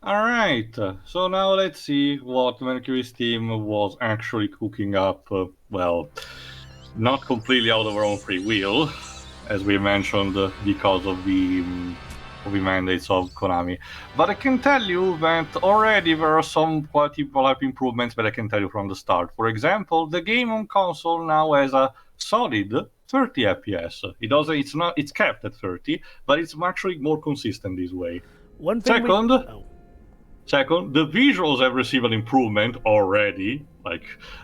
Alright, so now let's see what Mercury's team was actually cooking up. Well, not completely out of our own free will, as we mentioned, because of the mandates of Konami. But I can tell you that already there are some quality of life improvements that I can tell you from the start. For example, the game on console now has a solid 30 FPS. It's capped at 30, but it's actually more consistent this way. One thing Second, we... Oh. Second, the visuals have received an improvement already,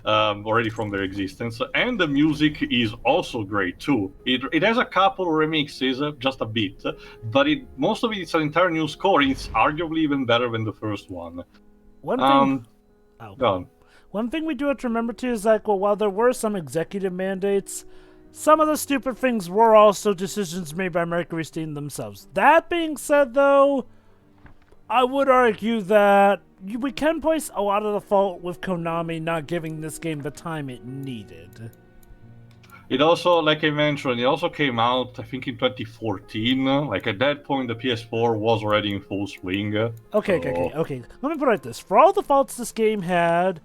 already from their existence, and the music is also great too. It has a couple remixes, just a bit, but most of it's an entire new score. It's arguably even better than the first one. One thing... Go on. One thing we do have to remember too is while there were some executive mandates, some of the stupid things were also decisions made by Mercury's team themselves. That being said, though, I would argue that we can place a lot of the fault with Konami not giving this game the time it needed. It also, like I mentioned, it also came out, I think, in 2014. At that point, the PS4 was already in full swing. Okay. Let me put it like this. For all the faults this game had,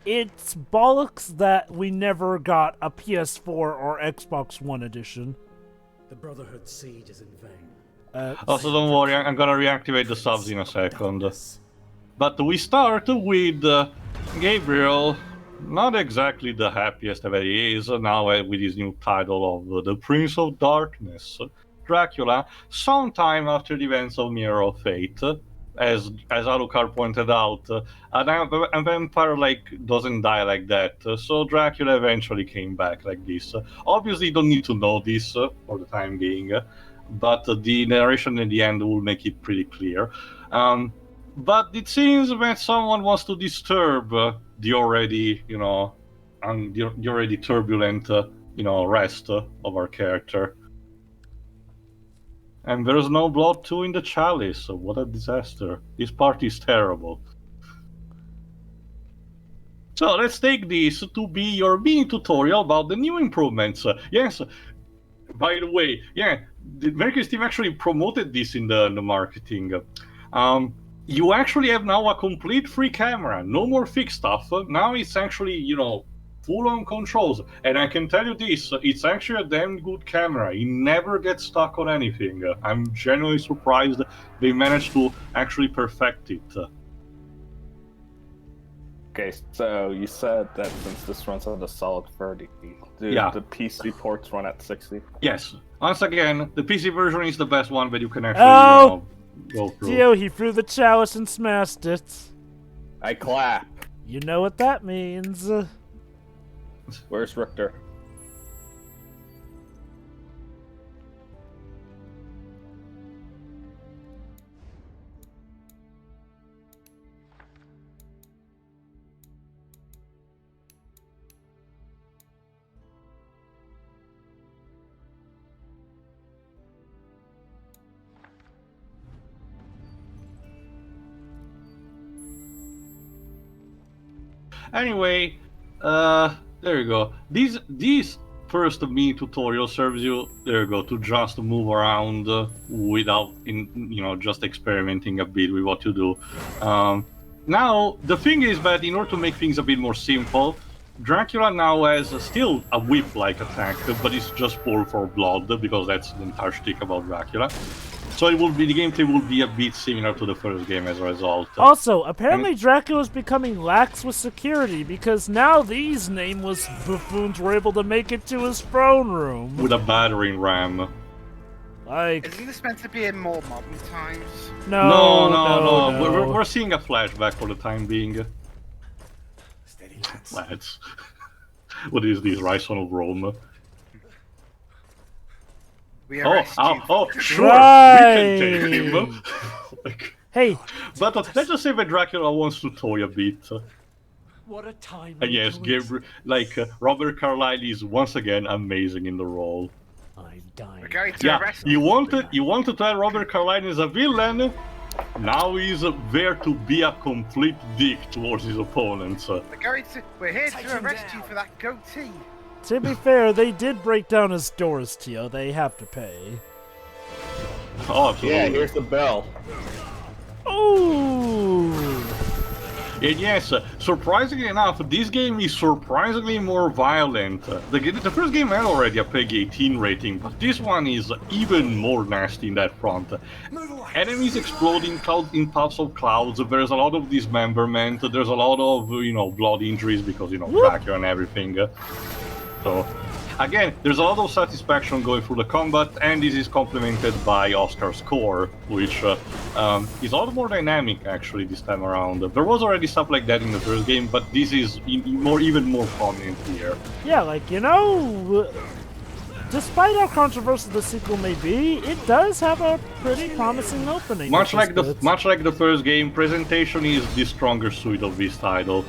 it's bollocks that we never got a PS4 or Xbox One edition. The Brotherhood siege is in vain. Also, don't worry, I'm gonna reactivate the subs in a second. But we start with Gabriel, not exactly the happiest that he is now with his new title of the Prince of Darkness, Dracula, sometime after the events of Mirror of Fate. As Alucard pointed out, a vampire doesn't die like that, so Dracula eventually came back like this. Obviously, you don't need to know this for the time being, but the narration in the end will make it pretty clear. But it seems that someone wants to disturb the already, the already turbulent, rest of our character. And there's no blood too in the chalice. What a disaster. This party is terrible. So let's take this to be your mini tutorial about the new improvements. Yes, by the way, the Mercury's team actually promoted this in the marketing. You actually have now a complete free camera. No more fixed stuff. Now it's actually, full-on controls. And I can tell you this, it's actually a damn good camera. It never gets stuck on anything. I'm genuinely surprised they managed to actually perfect it. Okay, so you said that since this runs on the solid 30, do the PC ports run at 60? Yes. Once again, the PC version is the best one that you can actually go through. Dio, he threw the chalice and smashed it. I clap. You know what that means. Where's Richter? Anyway, there you go. These first mini tutorial serves you, to just move around without, just experimenting a bit with what you do. Now, the thing is that in order to make things a bit more simple, Dracula now has still a whip-like attack, but it's just full for blood, because that's the entire shtick about Dracula. So the gameplay will be a bit similar to the first game as a result. Also, apparently Dracula's becoming lax with security because now these nameless buffoons were able to make it to his throne room. With a battering ram. Isn't this meant to be in more modern times? No. We're seeing a flashback for the time being. Steady, lads. What is this, Rison of Rome? Sure, right. we can take him. Hey, but let's just say that Dracula wants to toy a bit. What a time! Yes, Robert Carlyle is once again amazing in the role. I'm dying. We're going to arrest you want to tell Robert Carlyle is a villain? Now he's there to be a complete dick towards his opponents. We're here to arrest you for that goatee. to be fair, they did break down his doors, Tio. They have to pay. Oh, absolutely. Yeah, here's the bell. Ooh! And yes, surprisingly enough, this game is surprisingly more violent. The first game had already a PEGI 18 rating, but this one is even more nasty in that front. Enemies explode in puffs of clouds, there's a lot of dismemberment, there's a lot of, blood injuries because, Dracula and everything. So, again, there's a lot of satisfaction going through the combat, and this is complemented by Oscar's score, which is a lot more dynamic, actually, this time around. There was already stuff like that in the first game, but this is even more prominent here. Yeah, despite how controversial the sequel may be, it does have a pretty promising opening. Much like the first game, presentation is the stronger suit of this title.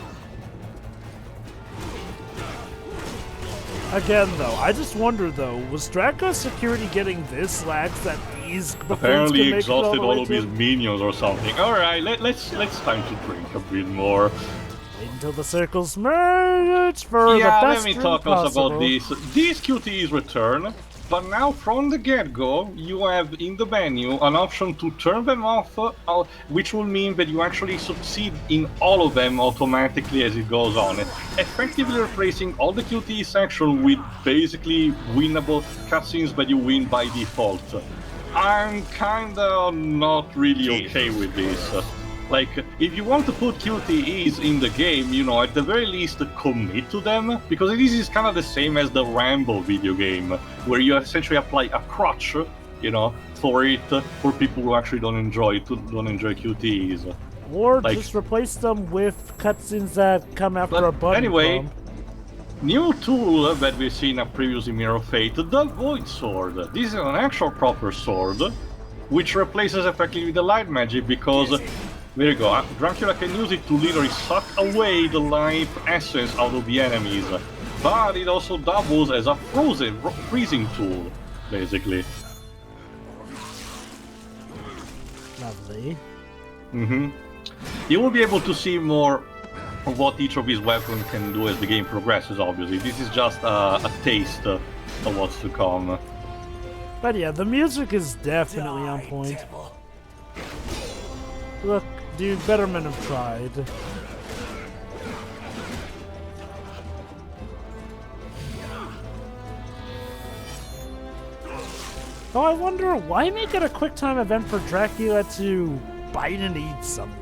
Again, though, I just wonder, was Dracula's security getting this lax that these apparently exhausted all of his minions or something? Alright, let's time to drink a bit more. Wait until the circles merge for the best let me talk about this. These QTEs return, but now from the get-go, you have in the menu an option to turn them off, which will mean that you actually succeed in all of them automatically as it goes on, effectively replacing all the QTE section with basically winnable cutscenes that you win by default. I'm kinda not really okay with this. Like, if you want to put QTEs in the game, at the very least commit to them, because this is kind of the same as the Rambo video game, where you essentially apply a crutch, for people who actually don't enjoy QTEs. Or just replace them with cutscenes that come after a button anyway, bump. New tool that we've seen a previous in Mirror of Fate, the Void Sword. This is an actual proper sword, which replaces effectively the light magic, because there you go, Dracula can use it to literally suck away the life essence out of the enemies, but it also doubles as a freezing tool, basically. Lovely. You will be able to see more of what each of these weapons can do as the game progresses, obviously. This is just a taste of what's to come. But yeah, the music is definitely on point. Look, dude, better men have tried. Oh, I wonder, why make it a quick time event for Dracula to bite and eat someone?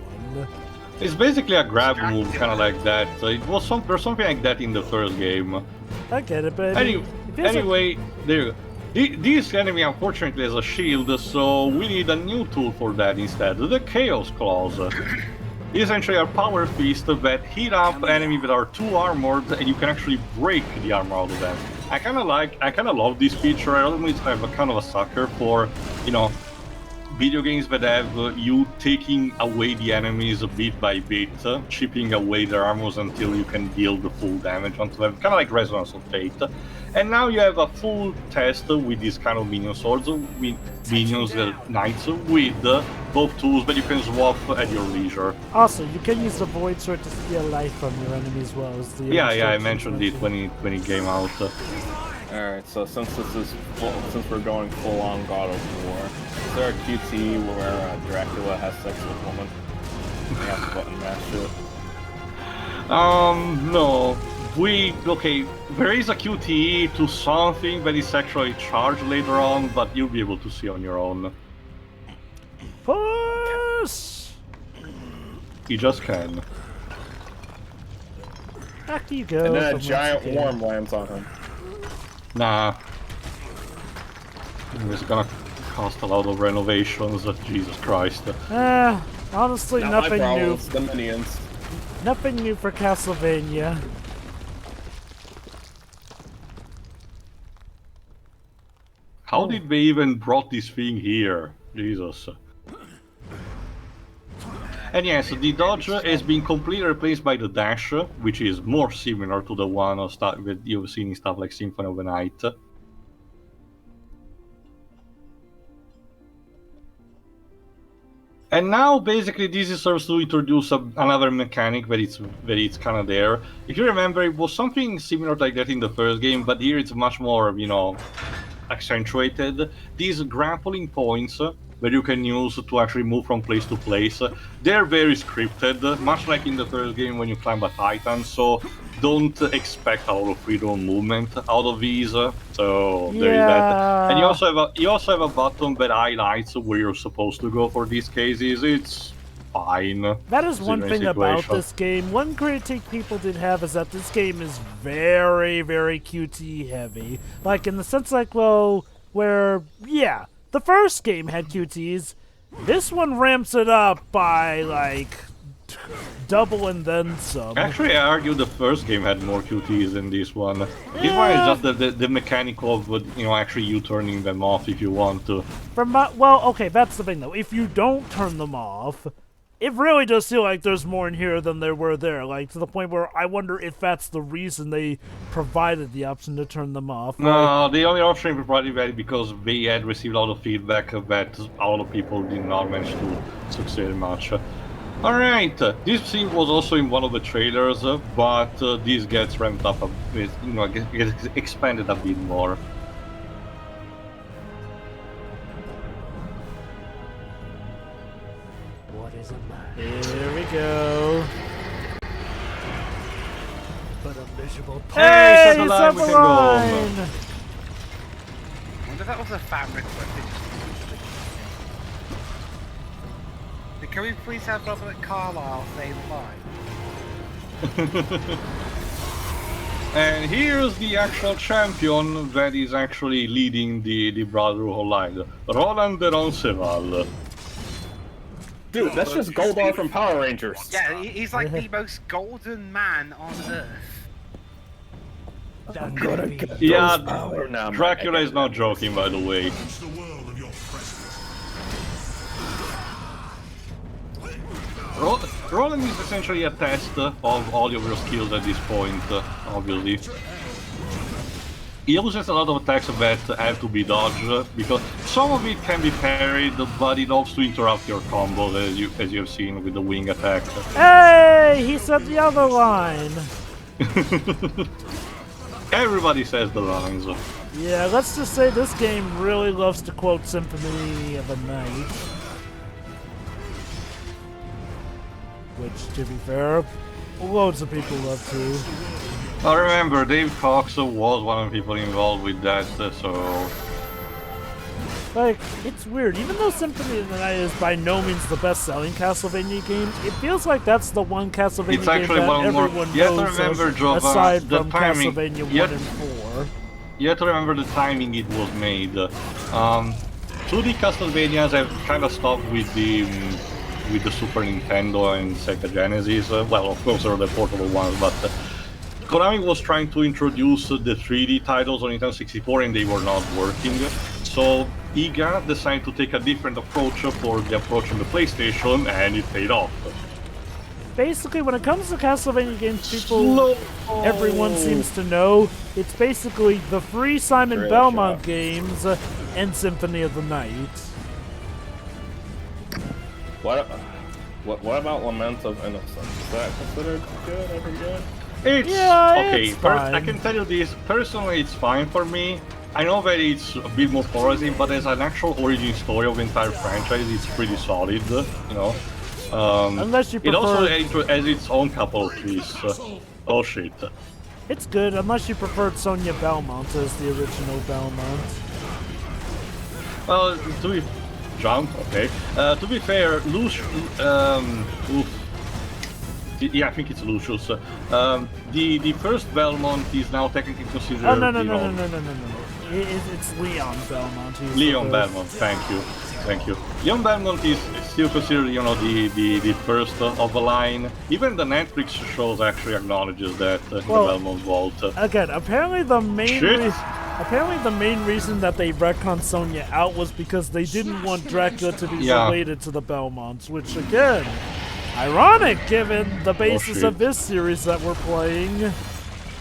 It's basically a grab move, kind of like that. There's something like that in the first game. I get it, but anyway, there you go. This enemy unfortunately has a shield, so we need a new tool for that instead. The Chaos Claws. Essentially a power fist that hit up enemies that are too armored, and you can actually break the armor out of them. I kind of love this feature. I always have a kind of a sucker for, video games that have you taking away the enemies bit by bit, chipping away their armors until you can deal the full damage onto them, kind of like Resonance of Fate. And now you have a full test with these kind of minion swords, with minions, knights, with both tools that you can swap at your leisure. Also, you can use the Void Sword to steal life from your enemy as well as the... Yeah, I mentioned it when it came out. Alright, so since we're going full on God of War, is there a QT where Dracula has sex with women? You have to button mash it. No. There is a QTE to something that is sexually charged later on, but you'll be able to see on your own. Puss! You just can. Back you go. And then a giant worm lands on him. Nah. It's gonna cost a lot of renovations, Jesus Christ. Honestly, Not nothing my new. problems, the minions. Nothing new for Castlevania. How did they even brought this thing here? Jesus. And yes, the dodge has been completely replaced by the dash, which is more similar to the one that you've seen in stuff like Symphony of the Night. And now, basically, this serves to introduce another mechanic that it's kind of there. If you remember, it was something similar like that in the first game, but here it's much more, accentuated. These grappling points where you can use to actually move from place to place. They're very scripted, much like in the first game when you climb a Titan, so don't expect a lot of freedom movement out of these. So there is that. And you also have a button that highlights where you're supposed to go for these cases. It's fine. That is one thing about situation. this game. One critique people did have is that this game is very, very QT heavy. Like, in the sense, like, well, where, yeah, the first game had QTs. This one ramps it up by, like, double and then some. Actually, I argue the first game had more QTs than this one. This one is just the mechanic of, actually you turning them off if you want to. Well, okay, that's the thing, though. If you don't turn them off, it really does feel like there's more in here than there were there. Like, to the point where I wonder if that's the reason they provided the option to turn them off. No, the only option provided that because they had received a lot of feedback that a lot of people did not manage to succeed much. Alright, this scene was also in one of the trailers, but this gets ramped up a bit, gets expanded a bit more. What is a man? Here we go. But a miserable Hey, set the line, we can go. line! I wonder if that was a fabric or if they just... Can we please have Robert Carlyle say the line? And here's the actual champion that is actually leading the Brotherhood of Light, Roland de Roncesvalles. Dude, that's just Goldar from Power Rangers. Yeah, he's like the most golden man on Earth. I'm gonna get Yeah, power now, man. Dracula is not joking, by the way. Roland is essentially a test of all of your skills at this point, obviously. He uses a lot of attacks that have to be dodged, because some of it can be parried, but it loves to interrupt your combos, as you've seen with the wing attack. Hey, he said the other line. Everybody says the lines. Yeah, let's just say this game really loves to quote Symphony of the Night. Which, to be fair, loads of people love to. I remember Dave Cox was one of the people involved with that, so... Like, it's weird. Even though Symphony of the Night is by no means the best-selling Castlevania game, it feels like that's the one Castlevania It's game actually that one of the more- everyone you have to knows remember, of, Jova, aside the from timing- Castlevania 1 you and have- 4. You have to remember the timing it was made. 2D Castlevanias have kind of stopped with the Super Nintendo and Sega Genesis. Well, of course, there are the portable ones, but Konami was trying to introduce the 3D titles on Nintendo 64 and they were not working. So Iga decided to take a different approach for the approach on the PlayStation, and it paid off. Basically, when it comes to Castlevania games, everyone seems to know, it's basically the free Simon Great Belmont shot. games and Symphony of the Night. What about Lament of Innocence? Is that considered good? Ever good? It's Yeah, okay. it's fine. I can tell you this, personally it's fine for me. I know that it's a bit more polarizing, but as an actual origin story of the entire franchise, it's pretty solid, you know. Unless you It also prefer... has its own couple of twists. Oh shit. It's good, unless you preferred Sonia Belmont as the original Belmont. Well, to be... Jump, okay. To be fair, yeah, I think it's Lucius. The first Belmont is now technically considered, Oh, no. you know, It's Leon Belmont. He's Leon the first. Belmont, thank you. Leon Belmont is still considered, you know, the first of the line. Even the Netflix shows actually acknowledges that in Well, the Belmont Vault. Again, apparently the main Shit. reason that they retconned Sonya out was because they didn't want Dracula to be Yeah. related to the Belmonts, which again, ironic given the basis shit. of this series that we're playing,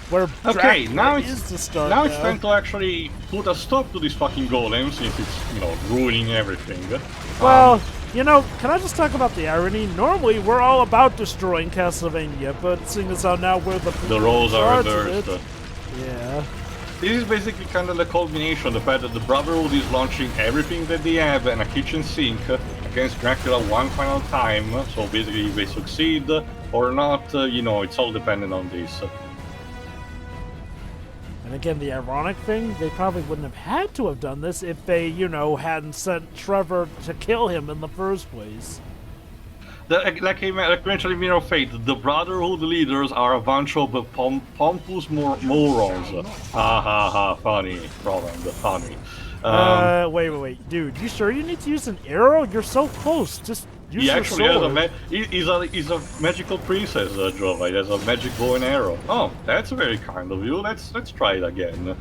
where Okay, Dracula now is the start. now it's time to actually put a stop to this fucking golem, since it's, you know, ruining everything. Well, you know, can I just talk about the irony? Normally, we're all about destroying Castlevania, but seeing as how now we're the people The roles in are charge of reversed. it, yeah. This is basically kind of the culmination, the fact that the Brotherhood is launching everything that they have in a kitchen sink against Dracula one final time. So basically, if they succeed or not, you know, it's all dependent on this. And again, the ironic thing, they probably wouldn't have had to have done this if they, you know, hadn't sent Trevor to kill him in the first place. Like I mentioned in Mirror of Fate, the Brotherhood leaders are a bunch of pompous morons. Ha ha ha, funny, Roland, funny. Wait, dude, you sure you need to use an arrow? You're so close, just use He your actually has sword. he's a magical princess, Jova. He has a magic bow and arrow. Oh, that's very kind of you. Let's try it again.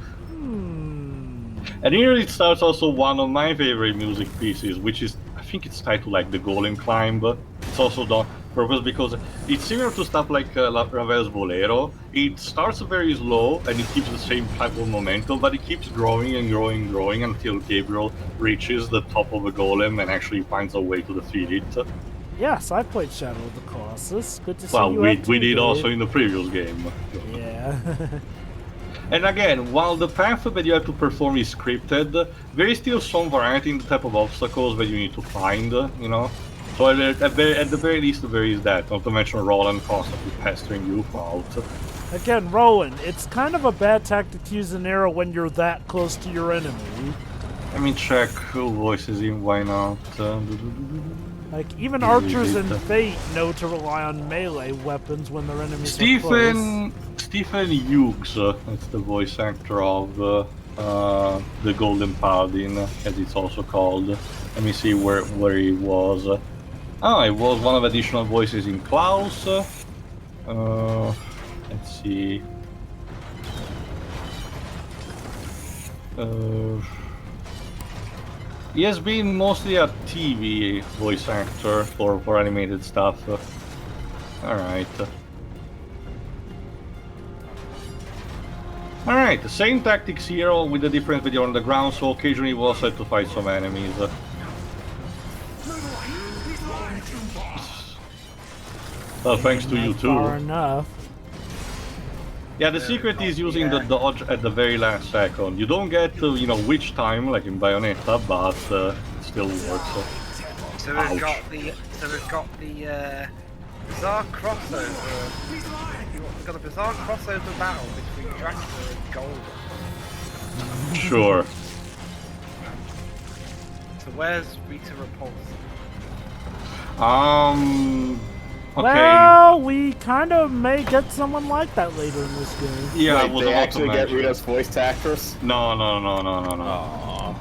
And here it starts also one of my favorite music pieces, which is, I think it's titled like the Golem Climb. It's also done on purpose because it's similar to stuff like Ravel's Bolero. It starts very slow and it keeps the same type of momentum, but it keeps growing and growing and growing until Gabriel reaches the top of the golem and actually finds a way to defeat it. Yes, I played Shadow of the Colossus. Good to see Well, you. we did also in the previous game. Yeah. And again, while the path that you have to perform is scripted, there is still some variety in the type of obstacles that you need to find, you know? So at the very least there is that, not to mention Roland constantly pestering you out. Again, Roland, it's kind of a bad tactic to use an arrow when you're that close to your enemy. Let me check who voices in, why not? Like, even archers in Fate know to rely on melee weapons when their enemies are close. Stephen Hughes, that's the voice actor of the Golden Paladin, as it's also called. Let me see where he was. Oh, he was one of additional voices in Klaus. Let's see. He has been mostly a TV voice actor for animated stuff. Alright. Alright, the same tactics here, with the difference that you're on the ground, so occasionally you also have to fight some enemies. Well, thanks to you too. Far enough. Yeah, the secret is using the dodge at the very last second. You don't get to, you know, which time, like in Bayonetta, but it still works. So we've got the bizarre crossover. We've got a bizarre crossover battle between Dracula and Golden. Sure. So where's Rita Repulsa? Okay. Well, we kind of may get someone like that later in this game. Yeah, I Wait, was they about actually to get mention. Rita's voice actress? No. Aww.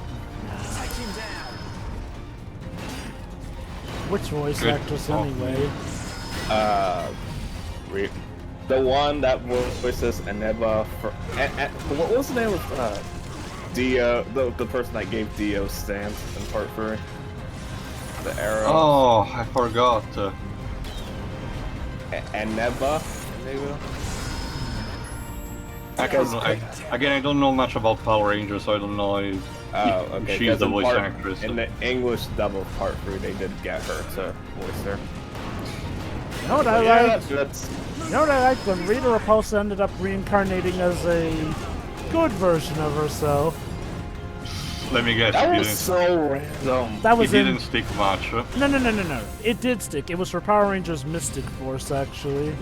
Which voice Good. actress anyway? The one that voices Aneba for... what was the name of Dio, the person that gave Dio's stance in Part 3? The arrow. Oh, I forgot. Aneba? Maybe? I don't know much about Power Rangers, so I don't know if Okay, she's the in voice actress. In the English dub of Part 3, they did get her to voice her. You know what I Yeah, liked? that's... You know what I liked when Rita Repulsa ended up reincarnating as a good version of herself. Let me guess. That it was didn't, so random. That was it in. didn't stick much. No. It did stick. It was for Power Rangers Mystic Force, actually.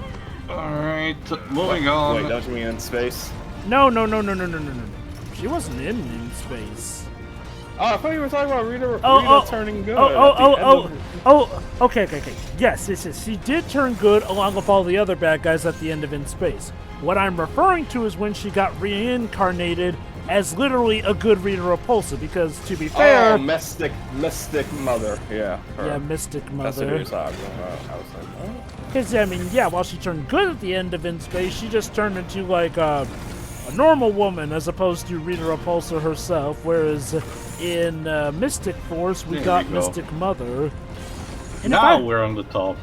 Alright, moving on. Wait, don't you mean in space? No. She wasn't in space. Oh, I thought you were talking about Rita turning good. Okay. Yes. She did turn good along with all the other bad guys at the end of In Space. What I'm referring to is when she got reincarnated as literally a good Rita Repulsa, because to be fair... Oh, Mystic Mother, yeah. Her. Yeah, Mystic That's what Mother. you were talking about. I was like, what? Because, I mean, yeah, while she turned good at the end of In Space, she just turned into, like, a normal woman as opposed to Rita Repulsa herself, whereas in Mystic Force, we There got we go. Mystic Mother. And Now we're on the top.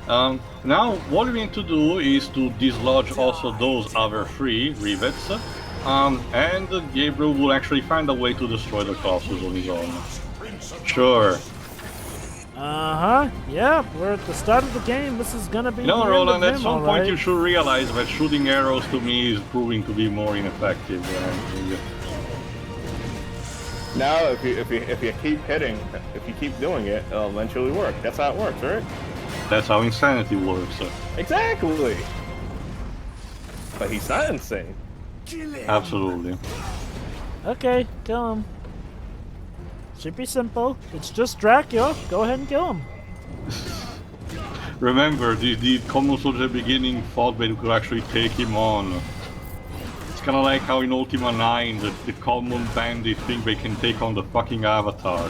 Now what we need to do is to dislodge also those other 3 rivets, and Gabriel will actually find a way to destroy the Colossus on his own. Sure. Yeah, we're at the start of the game. This is gonna be. You know, the end Roland, of at him, some point you alright. should realize that shooting arrows to me is proving to be more ineffective than anything. Now, if you keep hitting, if you keep doing it, it'll eventually work. That's how it works, right? That's how insanity works. Exactly. But he's not insane. Absolutely. Okay, kill him. Should be simple. It's just Dracula. Go ahead and kill him. Remember, the commons at the beginning thought they could actually take him on. It's kind of like how in Ultima 9, the common bandit think they can take on the fucking Avatar.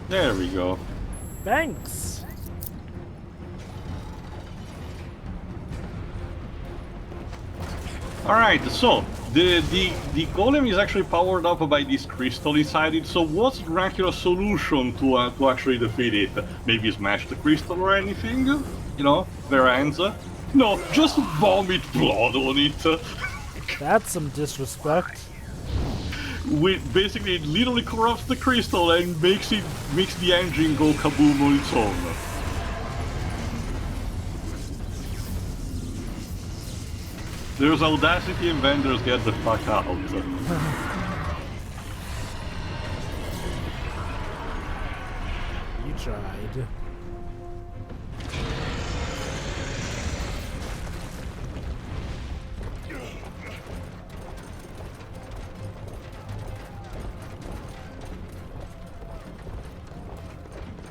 There we go. Thanks. Alright, so the golem is actually powered up by this crystal inside it, so what's Dracula's solution to actually defeat it? Maybe smash the crystal or anything? You know, their hands? No, just vomit blood on it. That's some disrespect. Basically, it literally corrupts the crystal and makes the engine go kaboom on its own. There's audacity and vendors get the fuck out. You tried.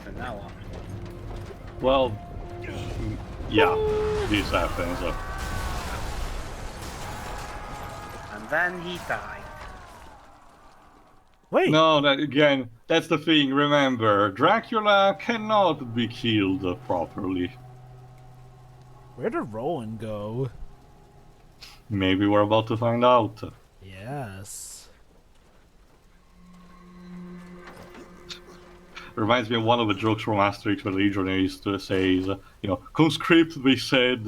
From now on. Well, yeah, this happens. And then he died. Wait. No, that's the thing, remember, Dracula cannot be killed properly. Where did Roland go? Maybe we're about to find out. Yes. Reminds me of one of the jokes from Asterix where Legionnaire used to say, you know, conscript, they said,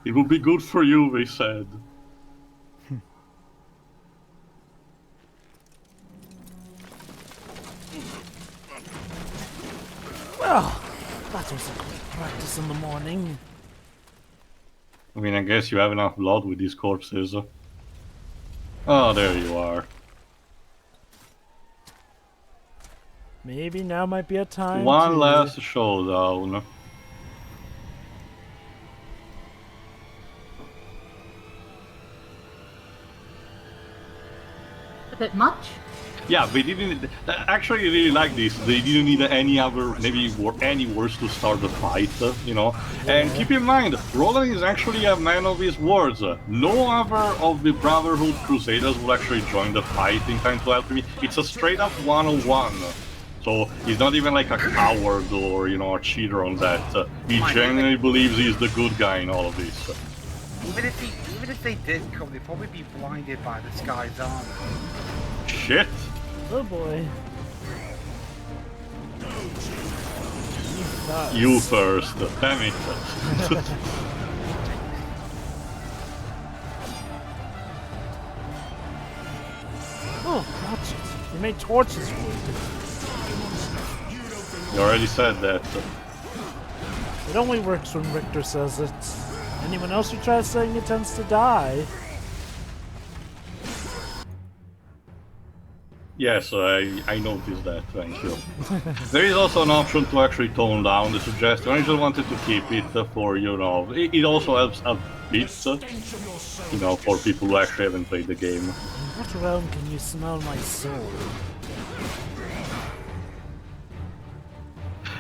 it will be good for you, they said. Well, that was a quick practice in the morning. I mean, I guess you have enough blood with these corpses. Oh, there you are. Maybe now might be a time One to... last showdown. A bit much? Yeah, they didn't. Actually, I really like this. They didn't need any other, any words to start the fight, you know. And keep in mind, Roland is actually a man of his words. No other of the Brotherhood Crusaders will actually join the fight in time to help me. It's a straight up one-on-one. So he's not even like a coward or, you know, a cheater on that. He genuinely believes he's the good guy in all of this. Even if they did come, they'd probably be blinded by the sky's armor. Shit! Oh boy. You first, damn it. Oh, watch it. You made torches wood. You already said that. It only works when Richter says it. Anyone else who tries saying it tends to die. Yes, I noticed that, thank you. There is also an option to actually tone down the suggestion. I just wanted to keep it for, you know, it also helps a bit, you know, for people who actually haven't played the game. In what realm can you smell my soul?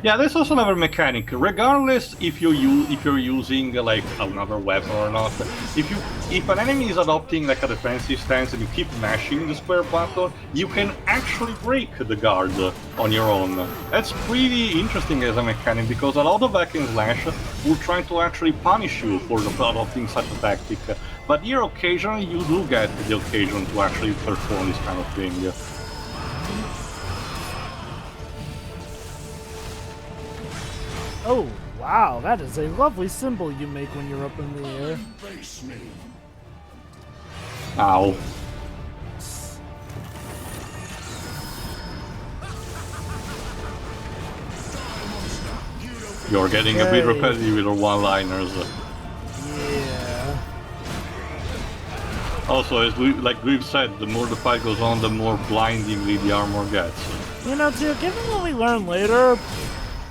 Yeah, there's also another mechanic. Regardless if you're using like another weapon or not, if an enemy is adopting like a defensive stance and you keep mashing the square button, you can actually break the guard on your own. That's pretty interesting as a mechanic because a lot of hack and slash will try to actually punish you for adopting such a tactic. But here occasionally you do get the occasion to actually perform this kind of thing. Oh, wow, that is a lovely symbol you make when you're up in the air. Ow. You're getting a bit Okay. repetitive with your one-liners. Yeah. Also, as like we've said, the more the fight goes on, the more blindingly the armor gets. You know, too, given what we learn later,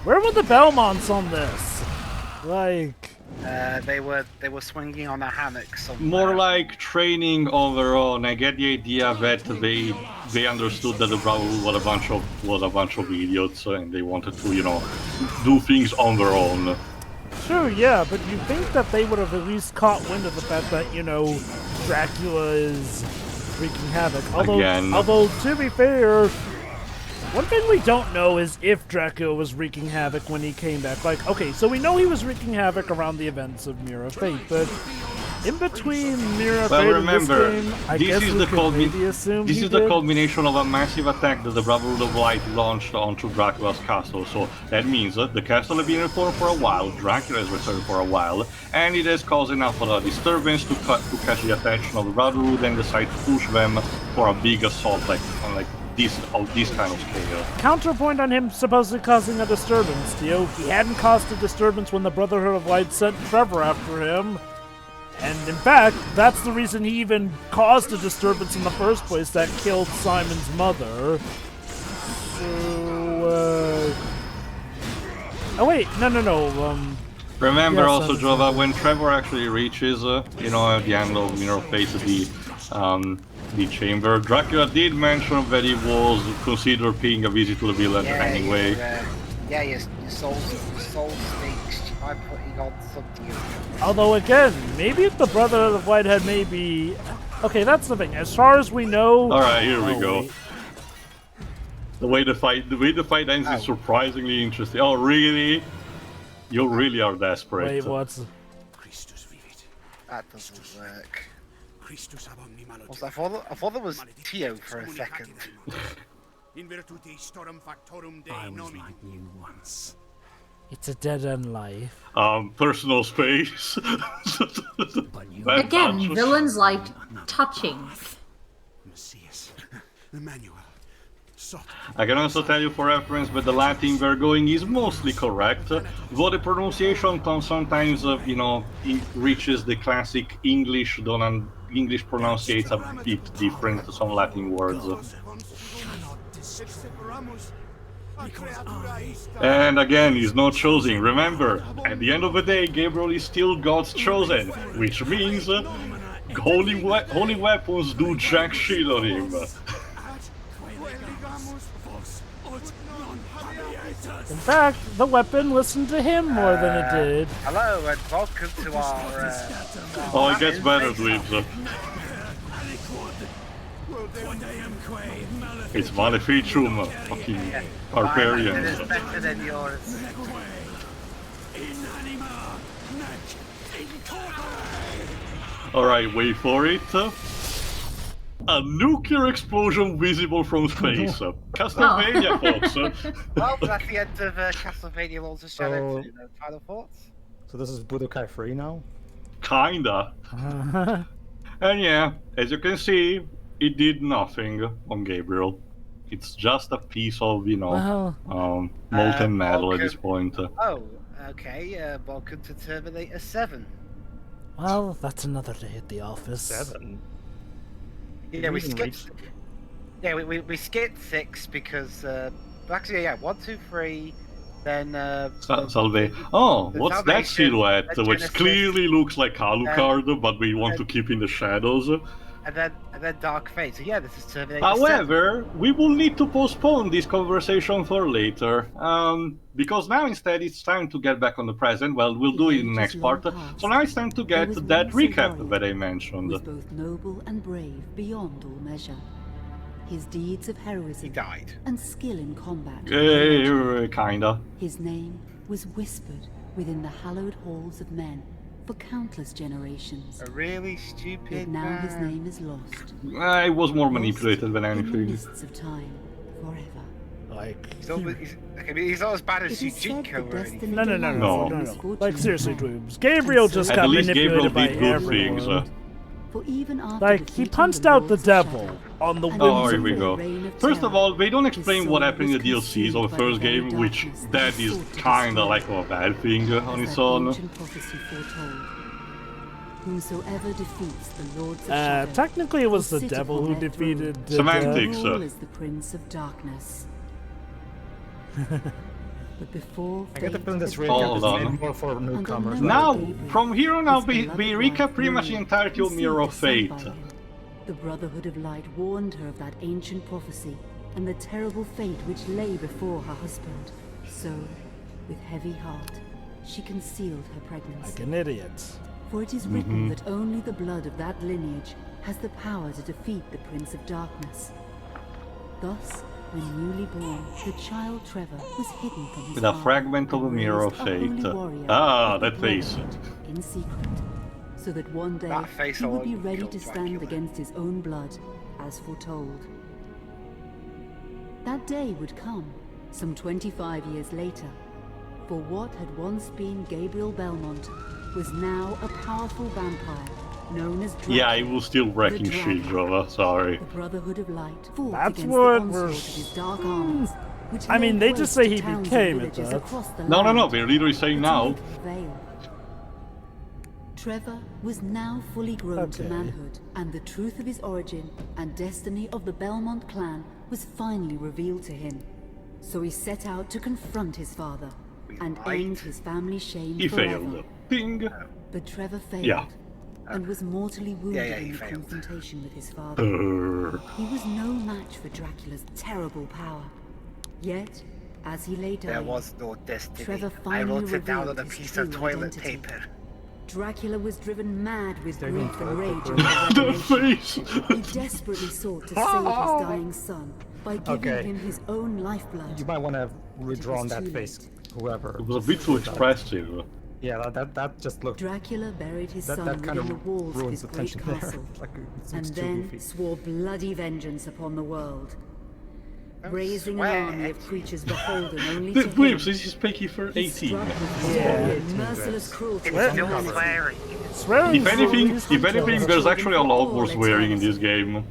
where were the Belmonts on this? Like, They were swinging on a hammock somewhere. More like training overall. I get the idea that they understood that the Brotherhood was a bunch of idiots, and they wanted to, you know, do things on their own. sure, yeah, but you think that they would have at least caught wind of the fact that, you know, Dracula is wreaking havoc. Again. Although, to be fair, one thing we don't know is if Dracula was wreaking havoc when he came back. Like, okay, so we know he was wreaking havoc around the events of Mirror of Fate, but in between Mirror of Well, Fate remember, and this game, I this guess is we the could maybe assume This he is the did. culmination of a massive attack that the Brotherhood of Light launched onto Dracula's castle. So that means that the castle has been reformed for a while, Dracula has returned for a while, and it has caused enough of a disturbance to catch the attention of the Brotherhood and decide to push them for a big assault, like on this kind of scale. Counterpoint on him supposedly causing a disturbance, Theo. He hadn't caused a disturbance when the Brotherhood of Light sent Trevor after him. And in fact, that's the reason he even caused a disturbance in the first place that killed Simon's mother. So, oh wait, no. Remember Yes, also, I Jova, when Trevor actually reaches, you know, at the end of Mirror of Fate, the chamber, Dracula did mention that he was considered paying a visit to the village anyway. Your soul stinks. I'm putting on something. Although again, maybe if the Brotherhood of Light had maybe... Okay, that's the thing. As far as we know... Alright, here we Oh, go. wait. The way the fight ends is surprisingly interesting. Oh, really? You really are desperate. Wait, what's... That doesn't work. Also, I thought there was Tio for a second. I was like you once. It's a dead-end life. Personal space. Bad Again, touch. villains like touching. Messias. Emmanuel. I can also tell you for reference that the Latin we're going is mostly correct, though the pronunciation sometimes, you know, it reaches the classic English, English pronunciates a bit different to some Latin words. And again, he's not chosen. Remember, at the end of the day, Gabriel is still God's chosen, which means holy weapons do jack shit on him. In fact, the weapon listened to him more than it did. Hello and welcome to our. Oh, it gets better, Dweebs. It's Maleficium, fucking barbarians. It is better than yours. Alright, wait for it. A nuclear explosion visible from space. Castlevania, folks. Well, that's the end of Castlevania Lords of Shadow 2. Final thoughts? So this is Budokai 3 now? Kinda. And yeah, as you can see, it did nothing on Gabriel. It's just a piece of, you know, molten metal at this point. Oh, okay. Welcome to Terminator 7. Well, that's another day at the office. 7? Yeah, we skipped. Yeah, we skipped 6 because actually, yeah, 1, 2, 3, then Salve. Oh, the what's that Salvation, silhouette? the Which Genesis, clearly looks like Alucard, but we want to keep in the shadows. and then Dark Fate. So yeah, this is Terminator 7. However, we will need to postpone this conversation for later, because now instead it's time to get back on the present. Well, we'll do it in the next part. So now it's time to get that recap that I mentioned. Was both noble and brave beyond all measure. His deeds of He heroism died. and skill in combat. Kinda. His name was whispered within the hallowed halls of men for countless generations. A really Yet stupid now his man. name is lost. I was more manipulated than In the anything. mists of time, forever. Like, He's not as bad as It is said Yujinko the or anything. destiny no. misfortune Like, of seriously, man. Dweebs. Gabriel just At got least Gabriel manipulated by did good everyone. things. For even after Like, he defeating punched the out the Lords of devil Shadow, on the and Oh, here whims we of go. reign of First of terror, all, they don't his explain what soul happened in the was DLCs of consumed the by first very game, which darkness that he is sought to kinda destroy. like a bad thing on As its that own. ancient prophecy foretold. Whomsoever defeats the Lords of Shadow technically it was will the sit devil upon who their throne defeated the Semantics. and rule as the Prince of Darkness. But before I get the fate feeling this had recap Hold is on. made more for newcomers. Under Now, Gabriel, from here on out, his we beloved recap wife, pretty much the Mary, entirety of Mirror of conceived a Fate. son by him. The Brotherhood of Light warned her of that ancient prophecy and the terrible fate which lay before her husband. So, with heavy heart, she concealed her pregnancy. Like an idiot. For it is written that only the blood of that lineage has the power to defeat the Prince of Darkness. Thus, when newly born, the child Trevor was hidden from his With a father fragment of and a mirror of raised a holy fate. warrior Ah, of the that face. Brotherhood in secret, so that one day That face he would be alone ready killed to stand Dracula. against his own blood, as foretold. That day would come, some 25 years later, for what had once been Gabriel Belmont was now a powerful vampire known as Dracula. Yeah, he was still wrecking the shit, Dragon. Jova, sorry. The Brotherhood of Light fought That's against what the onslaught we're- of his dark armies, which I mean, laid they just waste say to he towns and became it, villages though. across the No, land. they're literally saying But to now. make prevail. Trevor was now fully grown to Okay. manhood, and the truth of his origin and destiny of the Belmont clan was finally revealed to him. So he set out to confront his father and Right. end his family shame He forever. failed. Ping. But Trevor failed. Yeah. And was mortally wounded he in the failed. confrontation with his father. Brr. He was no match for Dracula's terrible power. Yet, as he lay There dying, was no destiny. Trevor I finally wrote it down on revealed a his piece true of toilet identity. paper. Dracula was driven mad with grief and rage The over The revelation. face! He desperately sought to save his dying son by giving Okay. him his own lifeblood. You might want to have redrawn was that too face, late. whoever. It was a bit too expressive. Yeah, that just looked. Dracula buried his That son kind within the of walls of ruins his the great tension there. castle, Like it and seems too then goofy. swore bloody vengeance upon the world. Raising swear. an army of creatures beholden only The to him. whips, this is Peggy for He 18. struck with his Yeah. own merciless cruelty. It's and still humanity. swearing. Swearing If anything, is there's actually a lot more swearing in this game.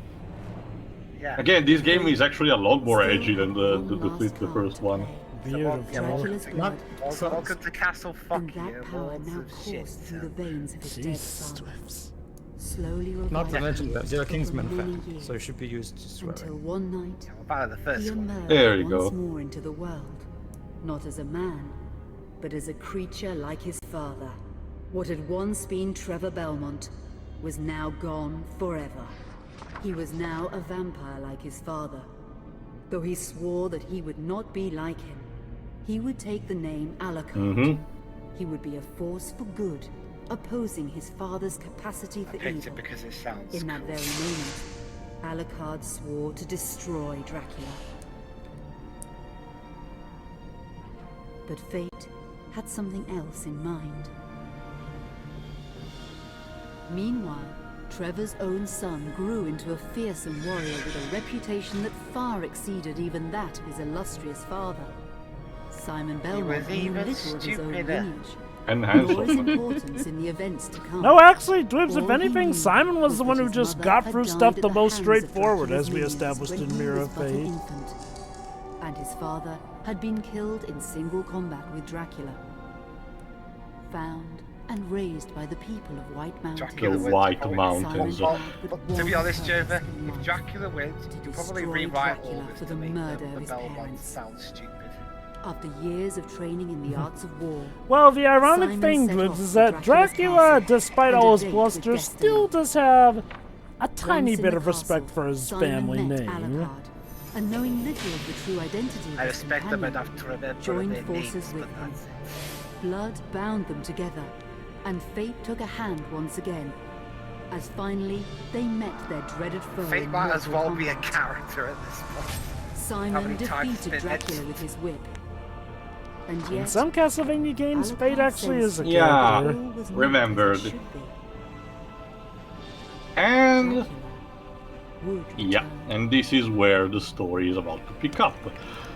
Yeah. Again, this game is actually a lot more edgy than the first one. beautiful. Dracula's blood Welcome to Castle and Fuck that You, power Lords now of Shit. coursed through the veins of his dead Jeez, son. Dwips. Slowly Not to reviving mention that you're a over Kingsman many fan, years, so you should be used to until swearing. one night About the he first one. emerged There you once go. more into the world, not as a man, but as a creature like his father. What had once been Trevor Belmont was now gone forever. He was now a vampire like his father. Though he swore that he would not be like him, he would take the name Alucard. He would be a force for good, opposing his father's capacity for Picked evil. it because it sounds In that cool. very moment, Alucard swore to destroy Dracula. But fate had something else in mind. Meanwhile, Trevor's own son grew into a fearsome warrior with a reputation that far exceeded even that of his illustrious father. Simon Belmont was knew even little of his own stupider. lineage, And nor his handsome. importance in the events to come. No, actually, Dwibs, if All he anything, knew Simon was the that one who his just mother got had through died stuff at the most hands of straightforward, Dracula's as we minions established when in he Mirror was of but an Fate. infant. And his father had been killed in single combat with Dracula. Found and raised by the people of White Mountain. Dracula The wins White probably- Mountains. Simon Well, had but but to one be honest, purpose Jova, in if mind. Dracula wins, To you can probably destroy rewrite all Dracula this for to the make murder of the his Belmont parents. sound stupid. After years of training in the arts of war, Well, the ironic Simon thing, set Dwibs, off is for that Dracula's Dracula, castle despite and all a his date with bluster, Destiny. still does have a tiny Once in bit the of respect castle, for his Simon family met name. Alucard, and knowing little of the true identity of I his respect them companion, enough to remember joined their forces names, with but him. that's it. Blood bound them together, and fate took a hand once again, as finally they met their dreaded foe Fate in might as mortal well be a combat. character at this point. How Simon many times defeated did it? Dracula with his whip. And In yet, some Castlevania games, Alucard Fate actually is a sensed Yeah. character. all was not remembered. as it should be. And Dracula would yeah, return. and this is where the story is about to pick up.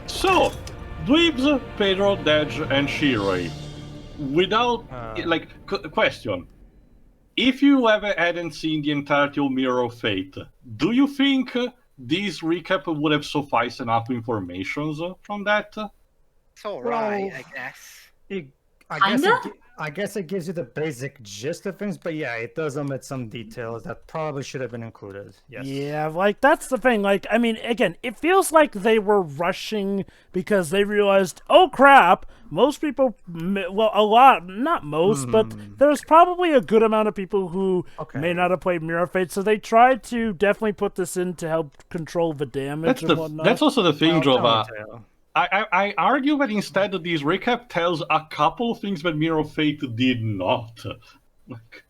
So, Dweebs, Pedro, Dej, and Shiroi. Without, question. if you hadn't seen the entirety of Mirror of Fate, do you think this recap would have sufficed enough information from that? It's alright, Well, I guess. I guess it gives you the basic gist of things, but yeah, it does omit some details that probably should have been included. Yes. Yeah, like, that's the thing. Like, I mean, again, it feels like they were rushing because they realized, oh crap, most people, well, a lot, not most, but there's probably a good amount of people who may not have played Mirror Fate, so they tried to definitely put this in to help control the damage and whatnot. That's also the thing, Jova. Tell. I argue that instead this recap tells a couple of things that Mirror of Fate did not. Like,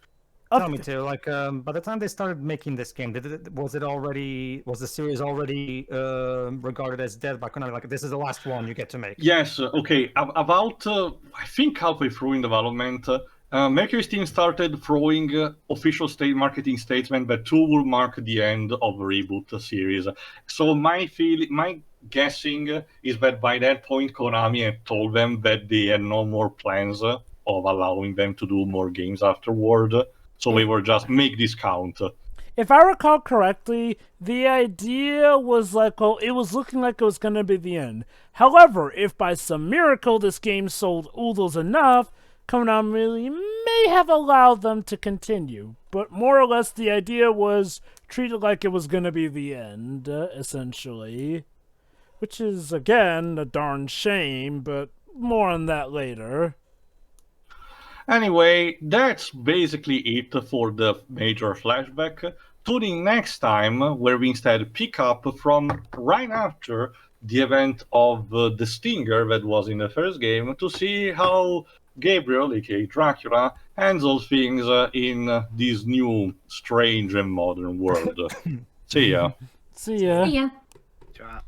Tell me too. Like, by the time they started making this game, was the series already regarded as dead by Konami? Like, this is the last one you get to make. yes, okay. About I think halfway through in development, Mercury's team started throwing official marketing statements that 2 will mark the end of the reboot series. So my guessing is that by that point Konami had told them that they had no more plans of allowing them to do more games afterward. So they were just make this count. If I recall correctly, the idea was like, well, it was looking like it was going to be the end. However, if by some miracle this game sold oodles enough, Konami really may have allowed them to continue. But more or less, the idea was treated like it was going to be the end, essentially. Which is, again, a darn shame, but more on that later. Anyway, that's basically it for the major flashback. Tune in next time, where we instead pick up from right after the event of the Stinger that was in the first game to see how Gabriel, aka Dracula, handles things in this new, strange and modern world. See ya. See ya. Yeah. Ciao.